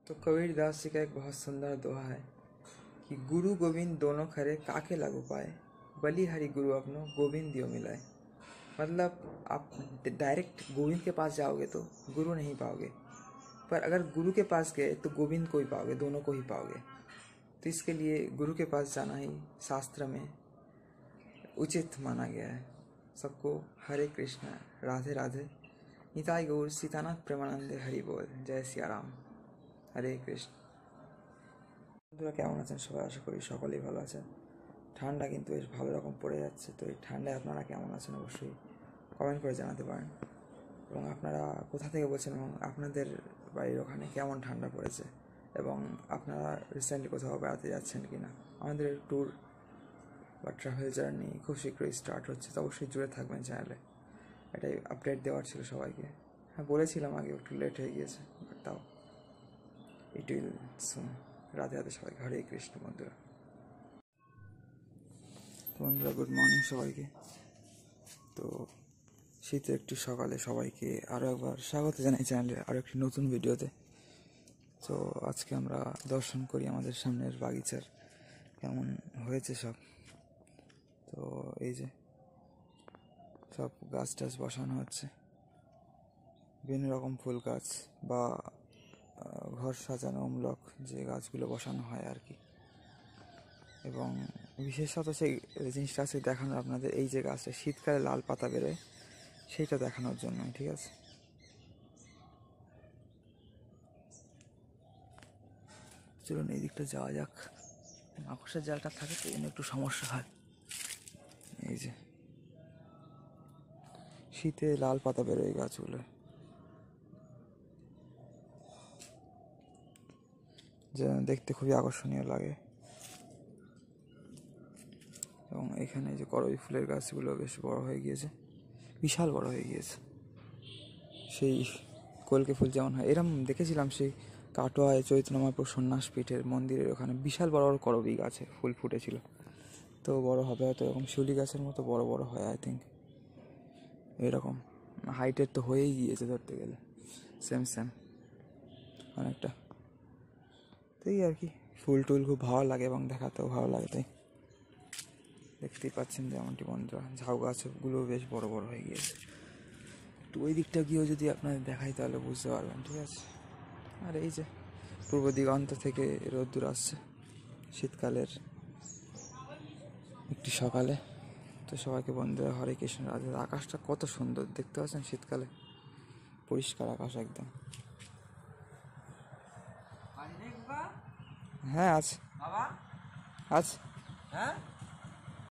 तो कबीरदास जी का एक बहुत सुंदर दोहा है कि गुरु गोविंद दोनों खरे काके लागू पाए, बलि हरि गुरु अपनो गोविंद दियो मिलाए। मतलब आप डायरेक्ट गोविंद के पास जाओगे तो गुरु नहीं पाओगे, पर अगर गुरु के पास गए तो गोविंद को ही पाओगे, दोनों को ही पाओगे। तो इसके लिए गुरु के पास जाना ही शास्त्र में उचित माना गया है। सबको हरे कृष्ण राधे राधे, निताई गौर सीतानाथ प्रेमानंदे हरि बोल, जय सिया राम, हरे কৃষ্ণ। বন্ধুরা কেমন আছেন সবাই? আশা করি সকলেই ভালো আছেন। ঠান্ডা কিন্তু বেশ ভালো রকম পড়ে যাচ্ছে, তো এই ঠান্ডায় আপনারা কেমন আছেন অবশ্যই কমেন্ট করে জানাতে পারেন। এবং আপনারা কোথা থেকে বলছেন এবং আপনাদের বাড়ির ওখানে কেমন ঠান্ডা পড়েছে, এবং আপনারা রিসেন্টলি কোথাও বেড়াতে যাচ্ছেন কি না। আমাদের ট্যুর বা ট্রাভেল জার্নি খুব শীঘ্রই স্টার্ট হচ্ছে, তো অবশ্যই জুড়ে থাকবেন চ্যানেলে। এটাই আপডেট দেওয়ার ছিল সবাইকে। হ্যাঁ, বলেছিলাম আগে, একটু লেট হয়ে গিয়েছে, বাট তাও it will soon. Radhe Radhe সবাইকে, হরে কৃষ্ণ। বন্ধুরা গুড মর্নিং সবাইকে। তো শীতের একটি সকালে সবাইকে আরও একবার স্বাগত জানাই চ্যানেলে আরও একটি নতুন ভিডিওতে। তো আজকে আমরা দর্শন করি আমাদের সামনের বাগিচার কেমন হয়েছে সব। তো এই যে সব গাছ টাছ বসানো হচ্ছে, বিভিন্ন রকম ফুল গাছ বা ঘর সাজানো মূলক যে গাছগুলো বসানো হয় আর কি। এবং বিশেষত সেই জিনিসটা আছে দেখানো আপনাদের, এই যে গাছটা শীতকালে লাল পাতা বেরোয় সেইটা দেখানোর জন্য, ঠিক আছে। চলুন এই দিকটা যাওয়া যাক। মাকড়সার জালটা থাকে তো জন্য একটু সমস্যা হয়। এই যে শীতে লাল পাতা বেরোয় গাছগুলো, যা দেখতে খুবই আকর্ষণীয় লাগে। এবং এখানে যে করবী ফুলের গাছগুলো বেশ বড় হয়ে গিয়েছে, বিশাল বড় হয়ে গিয়েছে। সেই কলকে ফুল যেমন হয় এরম দেখেছিলাম সেই কাটোয়ায় চৈতন্যময়পুর সন্ন্যাসপীঠের মন্দিরের ওখানে বিশাল বড় বড় করবী গাছে ফুল ফুটেছিল। তো বড় হবে হয়তো, এরকম শিউলি গাছের মতো বড় বড় হয় আই থিঙ্ক। এরকম হাইটের তো হয়েই গিয়েছে ধরতে গেলে, সেম অনেকটা। তো এই আর কি, ফুল টুল খুব ভালো লাগে এবং দেখাতেও ভালো লাগে। তাই দেখতেই পাচ্ছেন যেমনটি বন্ধুরা, ঝাউ গাছগুলো বেশ বড় বড় হয়ে গিয়েছে। তো ওই দিকটা গিয়েও যদি আপনাদের দেখাই তাহলে বুঝতে পারবেন, ঠিক আছে। আর এই যে পূর্ব দিগন্ত থেকে রোদ্দুর আসছে শীতকালের একটি সকালে। তো সবাইকে বন্ধুরা হরে কৃষ্ণ রাধে। আকাশটা কত সুন্দর দেখতে পাচ্ছেন শীতকালে, পরিষ্কার আকাশ একদম। হ্যাঁ আছে, আছে। হ্যাঁ